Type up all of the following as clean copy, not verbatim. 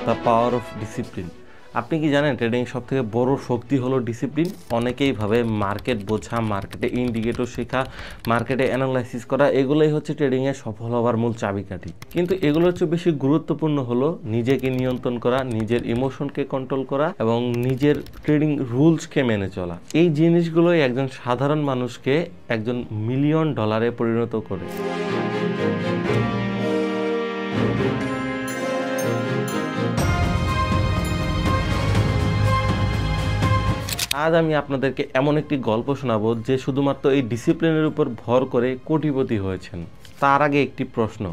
The power of discipline. আপনি কি জানেন ট্রেডিং সবথেকে বড় শক্তি হলো ডিসিপ্লিন? অনেকেই ভাবে মার্কেট বোঝা, মার্কেটে ইন্ডিকেটর শেখা, মার্কেটে অ্যানালাইসিস করা এগুলোই হচ্ছে ট্রেডিংয়ে সফল হওয়ার মূল চাবিকাঠি। কিন্তু এগুলো হচ্ছে বেশি গুরুত্বপূর্ণ হলো নিজেকে নিয়ন্ত্রণ করা, নিজের ইমোশনকে কন্ট্রোল করা এবং নিজের ট্রেডিং রুলসকে মেনে চলা। এই জিনিসগুলোই একজন সাধারণ মানুষকে একজন মিলিয়ন ডলারে পরিণত করে। আজ আমি আপনাদেরকে এমন একটি গল্প শোনাবো যে শুধুমাত্র এই ডিসিপ্লিনের উপর ভর করে কোটিপতি হয়েছেন। তার আগে একটি প্রশ্ন,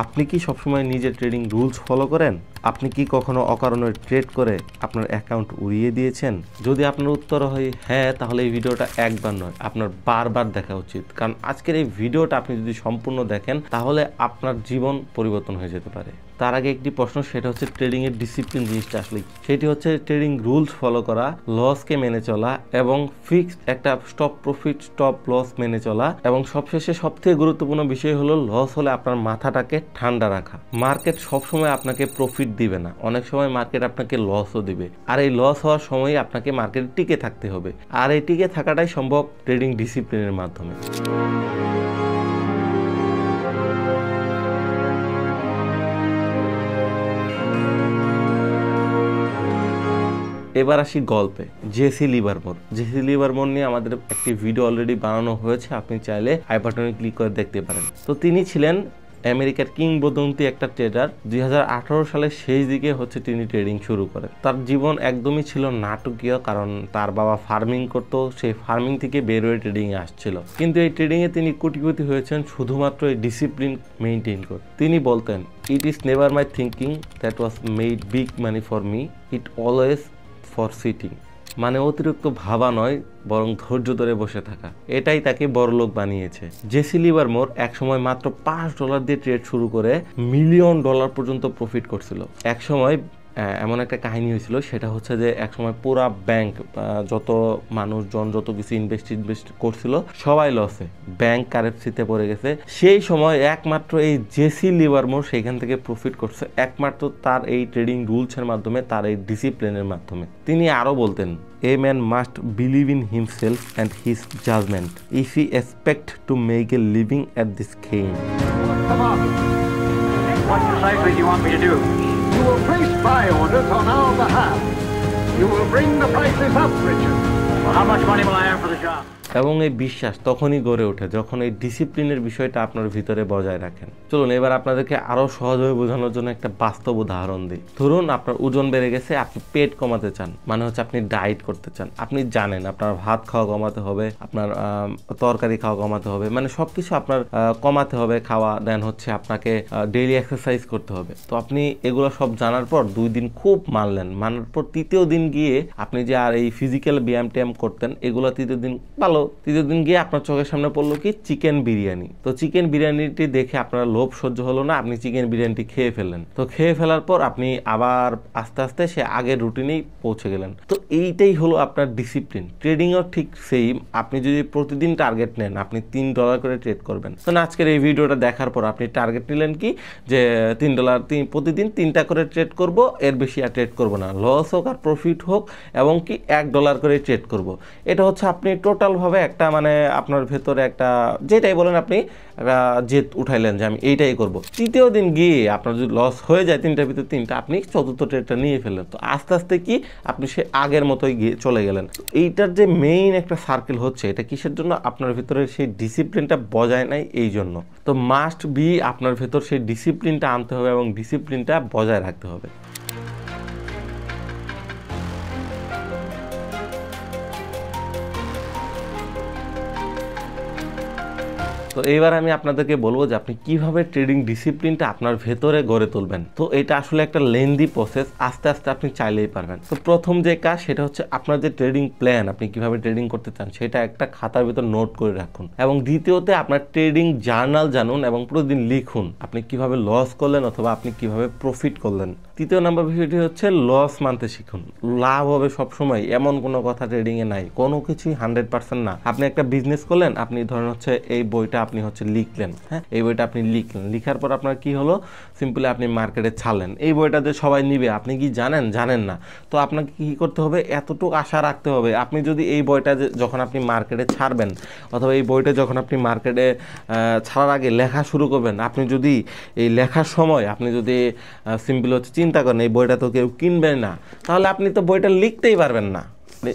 আপনি কি সবসময় নিজের ট্রেডিং রুলস ফলো করেন? আপনি কি কখনো অকারণে ট্রেড করে আপনার অ্যাকাউন্ট উড়িয়ে দিয়েছেন? যদি আপনার উত্তর হয় হ্যাঁ, তাহলে এই ভিডিওটা একবার নয়, আপনার বারবার দেখা উচিত। কারণ আজকের এই ভিডিওটা আপনি যদি সম্পূর্ণ দেখেন তাহলে আপনার জীবন পরিবর্তন হয়ে যেতে পারে। তার আগে একটি প্রশ্ন, সেটা হচ্ছে ট্রেডিংয়ের ডিসিপ্লিন জিনিসটা আসলে সেটি হচ্ছে ট্রেডিং রুলস ফলো করা, লসকে মেনে চলা এবং ফিক্সড একটা স্টপ প্রফিট স্টপ লস মেনে চলা এবং সবশেষে সবথেকে গুরুত্বপূর্ণ বিষয় হলো লস হলে আপনার মাথাটাকে ঠান্ডা রাখা। মার্কেট সবসময় আপনাকে প্রফিট দিবে না, অনেক সময় মার্কেট আপনাকে লসও দিবে, আর এই লস হওয়ার সময় আপনাকে মার্কেটে টিকে থাকতে হবে, আর এই টিকে থাকাটাই সম্ভব ট্রেডিং ডিসিপ্লিনের মাধ্যমে। এবার আসি গল্পে। জেসি লিভারমোর নিয়ে আমাদের একটি ভিডিও অলরেডি বানানো হয়েছে, আপনি চাইলে আই বাটনে ক্লিক করে দেখতে পারেন। তো তিনি ছিলেন আমেরিকার কিংবদন্তি একটা ট্রেডার। 2018 সালের শেষ দিকে হচ্ছে তিনি ট্রেডিং শুরু করেন। তার জীবন একদমই ছিল নাটকীয়, কারণ তার বাবা ফার্মিং করতো, সেই ফার্মিং থেকে বের হয়ে ট্রেডিংয়ে আসছিল। কিন্তু এই ট্রেডিংয়ে তিনি কোটিপতি হয়েছেন শুধুমাত্র এই ডিসিপ্লিন মেনটেন করে। তিনি বলতেন, it is never my thinking that was made big money for me, it always for sitting. মানে অতিরিক্ত ভাবা নয়, বরং ধৈর্য ধরে বসে থাকা, এটাই তাকে বড়লোক বানিয়েছে। জেসি লিভারমোর একসময় মাত্র $5 দিয়ে ট্রেড শুরু করে মিলিয়ন ডলার পর্যন্ত প্রফিট করছিল। একসময় এমন একটা কাহিনী হয়েছিল, সেটা হচ্ছে যে একসময় পুরা ব্যাংক, যত মানুষজন যত কিছু ইনভেস্ট করছিল সবাই লসে, ব্যাংক কারেন্সিতে পড়ে গেছে। সেই সময় একমাত্র এই জেসি লিভারমোর সেখান থেকে প্রফিট করছে, একমাত্র তার এই ট্রেডিং রুলসের মাধ্যমে, তার এই ডিসিপ্লিনের মাধ্যমে। তিনি আরও বলতেন, A man must believe in himself and his judgment if he expect to make a living at this game. What precisely do you want me to do? You will place buy orders on our behalf. You will bring the prices up, Richard. Well, how much money will I have for the job? এবং এই বিশ্বাস তখনই গড়ে ওঠে যখন এই ডিসিপ্লিনের বিষয়টা আপনার ভিতরে বজায় রাখেন। চলুন এবার আপনাদেরকে আরো সহজভাবে বোঝানোর জন্য একটা বাস্তব উদাহরণ দিই। ধরুন আপনার ওজন বেড়ে গেছে, আপনি পেট কমাতে চান, মানে হচ্ছে আপনি ডায়েট করতে চান। আপনি জানেন আপনার ভাত খাওয়া কমাতে হবে, আপনার তরকারি খাওয়া কমাতে হবে, মানে সবকিছু আপনার কমাতে হবে খাওয়া, দেন হচ্ছে আপনাকে ডেইলি এক্সারসাইজ করতে হবে। তো আপনি এগুলো সব জানার পর 2 দিন খুব মানলেন, মানার পর 3য় দিন গিয়ে আপনি যে আর এই ফিজিক্যাল ব্যায়াম ট্যায়াম করতেন এগুলো 3য় দিন ভালো, 3য় দিন গিয়ে আপনার চোখের সামনে পড়লো কি চিকেন বিরিয়ানি। তো চিকেন বিরিয়ানিটি দেখে আপনার লোভ সহ্য হলো না, আপনি চিকেন বিরিয়ানিটি খেয়ে ফেললেন। তো খেয়ে ফেলার পর আপনি আবার আস্তে আস্তে সে আগের রুটিনেই পৌঁছে গেলেন। তো এইটাই হলো আপনার ডিসিপ্লিন। ট্রেডিংও ঠিক সেম, আপনি যদি প্রতিদিন টার্গেট নেন, আপনি $3 করে ট্রেড করবেন। তো আজকের এই ভিডিওটা দেখার পর আপনি টার্গেট নিলেন কি যে $3 প্রতিদিন 3টা করে ট্রেড করব, এর বেশি আর ট্রেড করব না, লস হোক আর প্রফিট হোক, এবং কি $1 করে ট্রেড করব। এটা হচ্ছে আপনি টোটালভাবে একটা মানে আপনার ভেতরে একটা যেটাই বলেন আপনি একটা জেদ উঠাইলেন যে আমি এইটাই করব। 3য় দিন গিয়ে আপনার যদি লস হয়ে যায় 3টার ভিতরে 3টা, আপনি 4র্থ ট্রেডটা নিয়ে ফেললেন। তো আস্তে আস্তে কি আপনি সে আগের মতোই গিয়ে চলে গেলেন। এইটার যে মেইন একটা সার্কেল হচ্ছে, এটা কিসের জন্য? আপনার ভিতরে সেই ডিসিপ্লিনটা বজায় নাই এই জন্য। তো মাস্ট বি আপনার ভেতর সেই ডিসিপ্লিনটা আনতে হবে এবং ডিসিপ্লিনটা বজায় রাখতে হবে। তো এইবার আমি আপনাদেরকে বলবো যে আপনি কিভাবে ট্রেডিং ডিসিপ্লিনটা আপনার ভেতরে গড়ে তুলবেন। তো এটা আসলে একটা লেন্দি প্রসেস, আস্তে আস্তে আপনি চাইলেই পারবেন। তো প্রথম যে কাজ সেটা হচ্ছে আপনার যে ট্রেডিং প্ল্যান, আপনি কিভাবে ট্রেডিং করতে চান সেটা একটা খাতার ভিতর নোট করে রাখুন। এবং দ্বিতীয়তে আপনার ট্রেডিং জার্নাল জানুন এবং প্রতিদিন লিখুন আপনি কিভাবে লস করলেন অথবা আপনি কিভাবে প্রফিট করলেন। তৃতীয় নাম্বার বিষয়টি হচ্ছে লস মানতে শিখুন। লাভ হবে সবসময় এমন কোনো কথা ট্রেডিংয়ে নাই, কোনো কিছুই 100% না। আপনি একটা বিজনেস করলেন, আপনি ধরেন হচ্ছে এই বইটা আপনি হচ্ছে লিখলেন, হ্যাঁ, এই বইটা আপনি লিখলেন, লিখার পর আপনার কি হলো, সিম্পলি আপনি মার্কেটে ছাড়লেন, এই বইটা যে সবাই নিবে আপনি কি জানেন? জানেন না। তো আপনাকে কি করতে হবে, এতটুকু আশা রাখতে হবে আপনি যদি এই বইটা যখন আপনি মার্কেটে ছাড়বেন, অথবা এই বইটা যখন আপনি মার্কেটে ছাড়ার আগে লেখা শুরু করবেন, আপনি যদি এই লেখার সময় আপনি যদি সিম্পল হচ্ছে চিন্তা করেন এই বইটা তো কেউ কিনবে না, তাহলে আপনি তো বইটা লিখতেই পারবেন না।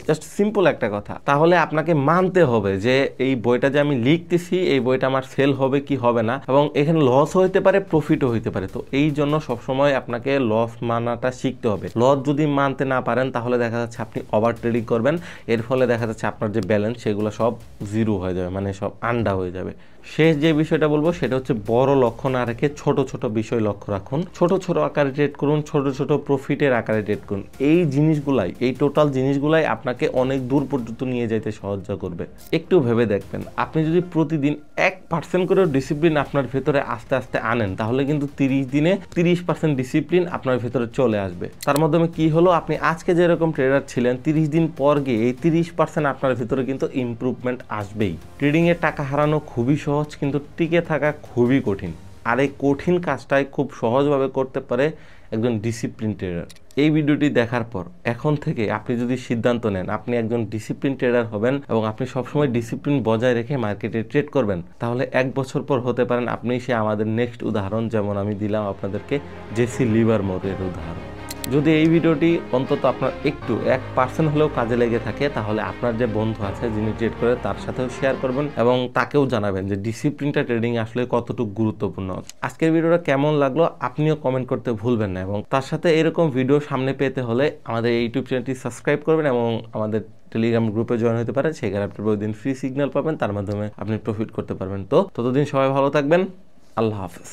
জাস্ট সিম্পল একটা কথা। তাহলে আপনাকে মানতে হবে যে এই বইটা যে আমি লিখতেছি, এই বইটা আমার সেল হবে কি হবে না, এবং এখানে লস হইতে পারে, প্রফিটও হইতে পারে। তো এই জন্য সবসময় আপনাকে লস মানাটা শিখতে হবে। লস যদি মানতে না পারেন তাহলে দেখা যাচ্ছে আপনি ওভার ট্রেডিং করবেন, এর ফলে দেখা যাচ্ছে আপনার যে ব্যালেন্স সেগুলো সব জিরো হয়ে যাবে, মানে সব আন্ডা হয়ে যাবে। শেষ যে বিষয়টা বলবো সেটা হচ্ছে বড় লক্ষ্য না রেখে ছোট ছোট বিষয় লক্ষ্য রাখুন, ছোট ছোট আকারে ট্রেড করুন, ছোট ছোট প্রফিটের আকারে ট্রেড করুন। এই জিনিসগুলাই, এই টোটাল জিনিসগুলাই আপনাকে অনেক দূর পর্যন্ত নিয়ে যাইতে সাহায্য করবে। একটু ভেবে দেখবেন, আপনি যদি প্রতিদিন 1% করেও ডিসিপ্লিন আপনার ভেতরে আস্তে আস্তে আনেন, তাহলে কিন্তু 30 দিনে 30% ডিসিপ্লিন আপনার ভেতরে চলে আসবে। তার মাধ্যমে কি হলো, আপনি আজকে যেরকম ট্রেডার ছিলেন 30 দিন পর গিয়ে এই 30% আপনার ভেতরে কিন্তু ইমপ্রুভমেন্ট আসবেই। ট্রেডিংয়ে টাকা হারানো খুবই সহজ, কিন্তু টিকে থাকা খুবই কঠিন। আর এই কঠিন কাজটাই খুব সহজভাবে করতে পারে একজন ডিসিপ্লিন ট্রেডার। এই ভিডিওটি দেখার পর এখন থেকে আপনি যদি সিদ্ধান্ত নেন আপনি একজন ডিসিপ্লিন ট্রেডার হবেন এবং আপনি সবসময় ডিসিপ্লিন বজায় রেখে মার্কেটে ট্রেড করবেন, তাহলে 1 বছর পর হতে পারেন আপনি সে আমাদের নেক্সট উদাহরণ, যেমন আমি দিলাম আপনাদেরকে জেসি লিভারমোরের উদাহরণ। যদি এই ভিডিওটি অন্তত আপনার একটু 1% হলেও কাজে লেগে থাকে, তাহলে আপনার যে বন্ধু আছে যিনি ট্রেড করে তার সাথেও শেয়ার করবেন এবং তাকেও জানাবেন যে ডিসিপ্লিনটা ট্রেডিং আসলে কতটুকু গুরুত্বপূর্ণ। আজকের ভিডিওটা কেমন লাগলো আপনিও কমেন্ট করতে ভুলবেন না, এবং তার সাথে এরকম ভিডিও সামনে পেতে হলে আমাদের ইউটিউব চ্যানেলটি সাবস্ক্রাইব করবেন এবং আমাদের টেলিগ্রাম গ্রুপে জয়েন হতে পারেন। সেখানে আপনি প্রতিদিন ফ্রি সিগন্যাল পাবেন, তার মাধ্যমে আপনি প্রফিট করতে পারবেন। তো ততদিন সবাই ভালো থাকবেন। আল্লাহ হাফেজ।